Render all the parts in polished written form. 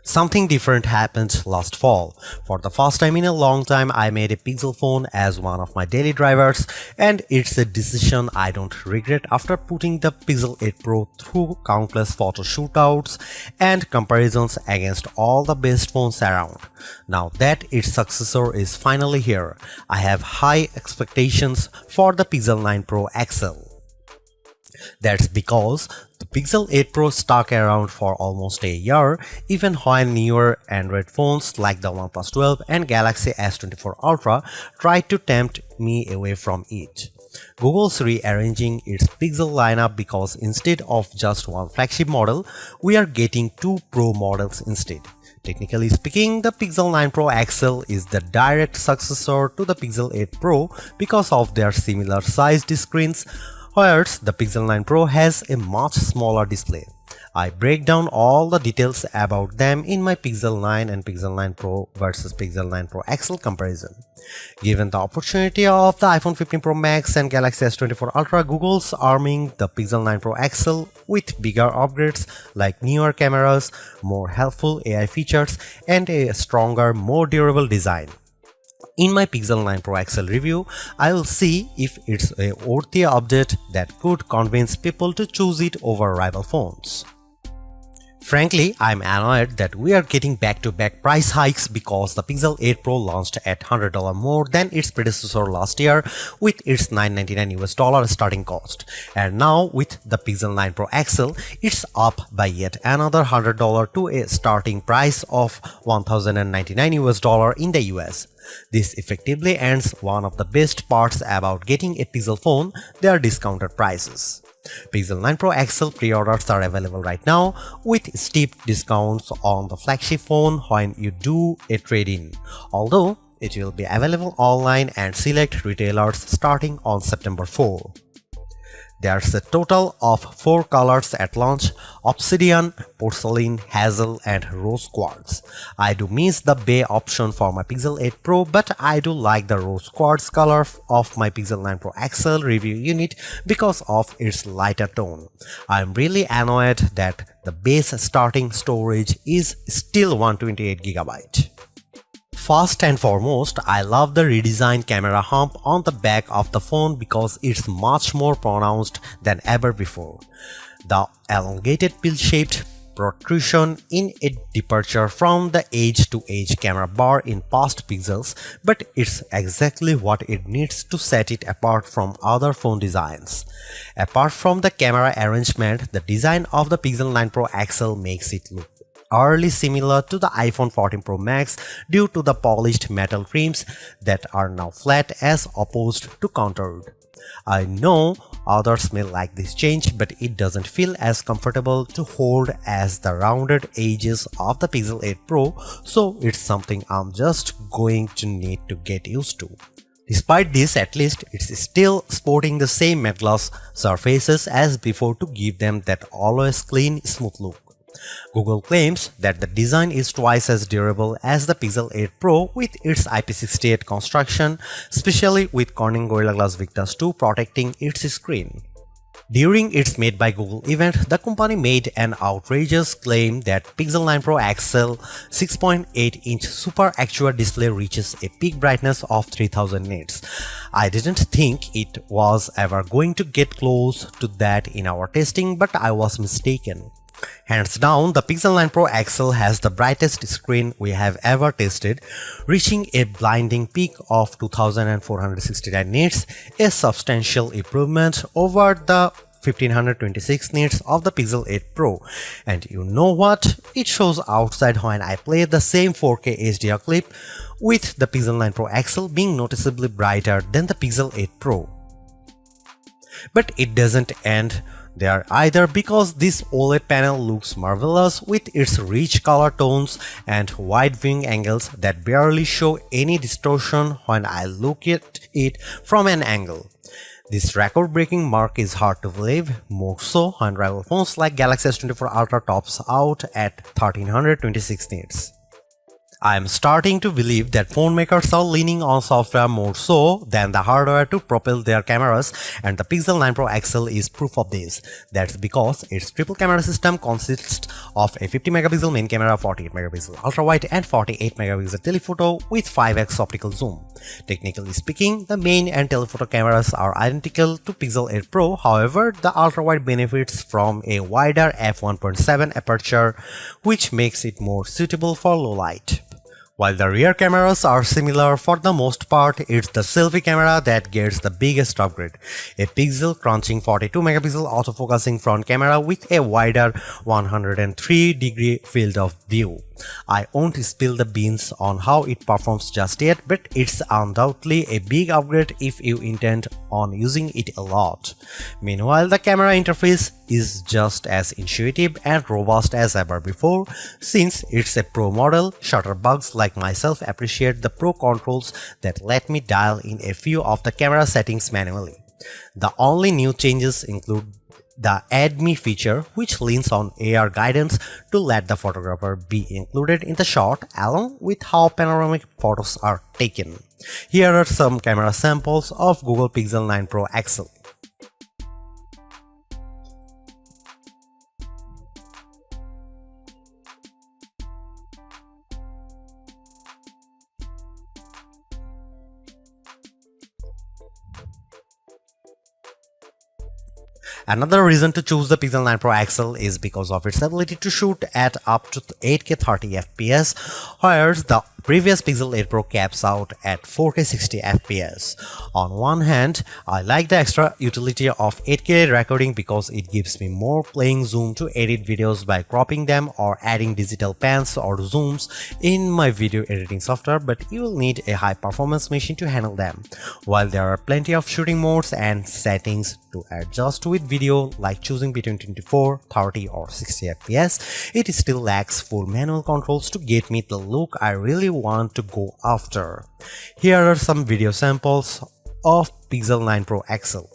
Something different happened last fall. For the first time in a long time, I made a Pixel phone as one of my daily drivers, and it's a decision I don't regret after putting the Pixel 8 Pro through countless photo shootouts and comparisons against all the best phones around. Now that its successor is finally here, I have high expectations for the Pixel 9 Pro XL. That's because the Pixel 8 Pro stuck around for almost a year, even when newer Android phones like the OnePlus 12 and Galaxy S24 Ultra tried to tempt me away from it. Google's rearranging its Pixel lineup because instead of just one flagship model, we are getting two Pro models instead. Technically speaking, the Pixel 9 Pro XL is the direct successor to the Pixel 8 Pro because of their similar sized screens, whereas the Pixel 9 Pro has a much smaller display. I break down all the details about them in my Pixel 9 and Pixel 9 Pro versus Pixel 9 Pro XL comparison. Given the opportunity of the iPhone 15 Pro Max and Galaxy S24 Ultra, Google's arming the Pixel 9 Pro XL with bigger upgrades like newer cameras, more helpful AI features, and a stronger, more durable design. In my Pixel 9 Pro XL review, I will see if it's a worthy update that could convince people to choose it over rival phones. Frankly, I'm annoyed that we are getting back-to-back price hikes because the Pixel 8 Pro launched at $100 more than its predecessor last year with its $999 starting cost. And now with the Pixel 9 Pro XL, it's up by yet another $100 to a starting price of $1,099 in the US. This effectively ends one of the best parts about getting a Pixel phone, their discounted prices. Pixel 9 Pro XL pre-orders are available right now with steep discounts on the flagship phone when you do a trade-in, although it will be available online and select retailers starting on September 4. There's a total of 4 colors at launch: Obsidian, Porcelain, Hazel, and Rose Quartz. I do miss the Bay option for my Pixel 8 Pro, but I do like the Rose Quartz color of my Pixel 9 Pro XL review unit because of its lighter tone. I'm really annoyed that the base starting storage is still 128GB. First and foremost, I love the redesigned camera hump on the back of the phone because it's much more pronounced than ever before. The elongated pill-shaped protrusion in a departure from the edge-to-edge camera bar in past Pixels, but it's exactly what it needs to set it apart from other phone designs. Apart from the camera arrangement, the design of the Pixel 9 Pro XL makes it look eerily similar to the iPhone 14 Pro Max due to the polished metal rims that are now flat as opposed to contoured. I know others may like this change, but it doesn't feel as comfortable to hold as the rounded edges of the Pixel 8 Pro, so it's something I'm just going to need to get used to. Despite this, at least it's still sporting the same matte gloss surfaces as before to give them that always clean, smooth look. Google claims that the design is twice as durable as the Pixel 8 Pro with its IP68 construction, especially with Corning Gorilla Glass Victus 2 protecting its screen. During its Made by Google event, the company made an outrageous claim that Pixel 9 Pro XL 6.8-inch Super Actua display reaches a peak brightness of 3000 nits. I didn't think it was ever going to get close to that in our testing, but I was mistaken. Hands down, the Pixel 9 Pro XL has the brightest screen we have ever tested, reaching a blinding peak of 2469 nits, a substantial improvement over the 1526 nits of the Pixel 8 Pro. And you know what? It shows outside when I play the same 4K HDR clip, with the Pixel 9 Pro XL being noticeably brighter than the Pixel 8 Pro. But it doesn't end there either, because this OLED panel looks marvelous with its rich color tones and wide viewing angles that barely show any distortion when I look at it from an angle. This record-breaking mark is hard to believe, more so when rival phones like Galaxy S24 Ultra tops out at 1326 nits. I'm starting to believe that phone makers are leaning on software more so than the hardware to propel their cameras, and the Pixel 9 Pro XL is proof of this. That's because its triple camera system consists of a 50 megapixel main camera, 48 megapixel ultra wide, and 48 megapixel telephoto with 5x optical zoom. Technically speaking, the main and telephoto cameras are identical to Pixel 8 Pro. However, the ultra wide benefits from a wider f1.7 aperture, which makes it more suitable for low light. While the rear cameras are similar for the most part, it's the selfie camera that gets the biggest upgrade. A pixel crunching 42 megapixel autofocusing front camera with a wider 103-degree field of view. I won't spill the beans on how it performs just yet, but it's undoubtedly a big upgrade if you intend on using it a lot. Meanwhile, the camera interface is just as intuitive and robust as ever before. Since it's a Pro model, shutterbugs like myself appreciate the Pro controls that let me dial in a few of the camera settings manually. The only new changes include the Add Me feature, which leans on AR guidance to let the photographer be included in the shot along with how panoramic photos are taken. Here are some camera samples of Google Pixel 9 Pro XL. Another reason to choose the Pixel 9 Pro XL is because of its ability to shoot at up to 8K 30 FPS, whereas the previous Pixel 8 Pro caps out at 4K 60 FPS. On one hand, I like the extra utility of 8K recording because it gives me more playing zoom to edit videos by cropping them or adding digital pans or zooms in my video editing software, but you will need a high performance machine to handle them. While there are plenty of shooting modes and settings to adjust with video, like choosing between 24, 30 or 60 FPS, it still lacks full manual controls to get me the look I really want to go after. Here are some video samples of Pixel 9 Pro XL.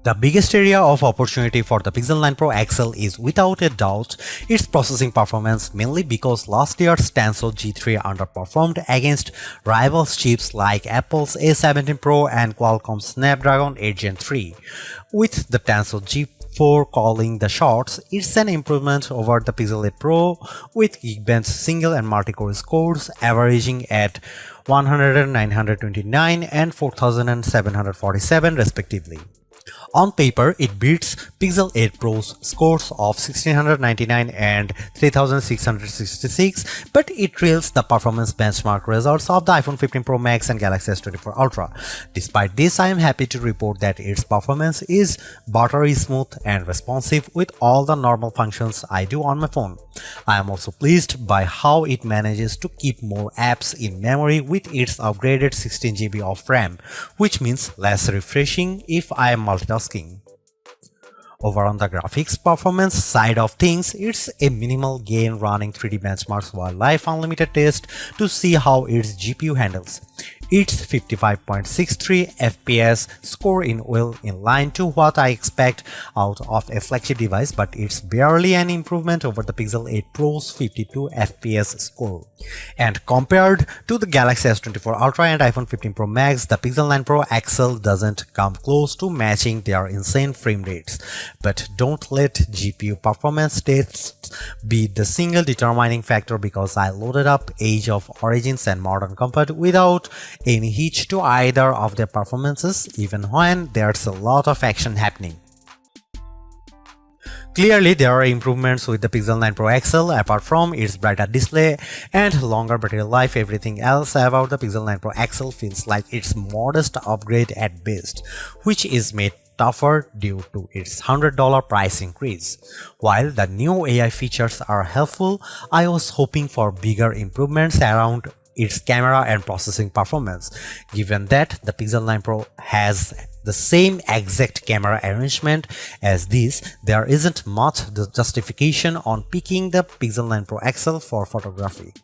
The biggest area of opportunity for the Pixel 9 Pro XL is without a doubt its processing performance, mainly because last year's Tensor G3 underperformed against rivals chips like Apple's A17 Pro and Qualcomm's Snapdragon 8 Gen 3. With the Tensor G4 calling the shots, it's an improvement over the Pixel 8 Pro with Geekbench single and multi-core scores averaging at 100, 929 and 4747 respectively. On paper, it beats Pixel 8 Pro's scores of 1699 and 3666, but it trails the performance benchmark results of the iPhone 15 Pro Max and Galaxy S24 Ultra. Despite this, I am happy to report that its performance is buttery smooth and responsive with all the normal functions I do on my phone. I am also pleased by how it manages to keep more apps in memory with its upgraded 16 GB of RAM, which means less refreshing if I am multitasking. Over on the graphics performance side of things, it's a minimal gain running 3D benchmarks while Live Unlimited test to see how its GPU handles. Its 55.63 FPS score in well in line to what I expect out of a flagship device, but it's barely an improvement over the Pixel 8 Pro's 52 FPS score. And compared to the Galaxy S24 Ultra and iPhone 15 Pro Max, the Pixel 9 Pro XL doesn't come close to matching their insane frame rates. But don't let GPU performance tests be the single determining factor, because I loaded up Age of Origins and Modern Comfort without any hitch to either of their performances, even when there's a lot of action happening. Clearly, there are improvements with the Pixel 9 Pro XL. Apart from its brighter display and longer battery life, everything else about the Pixel 9 Pro XL feels like it's modest upgrade at best, which is made tougher due to its $100 price increase. While the new AI features are helpful, I was hoping for bigger improvements around its camera and processing performance. Given that the Pixel 9 Pro has the same exact camera arrangement as this, there isn't much justification on picking the Pixel 9 Pro XL for photography.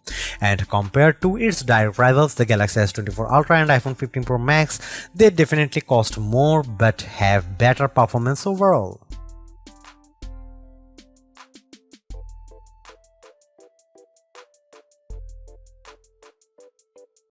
And compared to its direct rivals, the Galaxy S24 Ultra and iPhone 15 Pro Max, they definitely cost more but have better performance overall.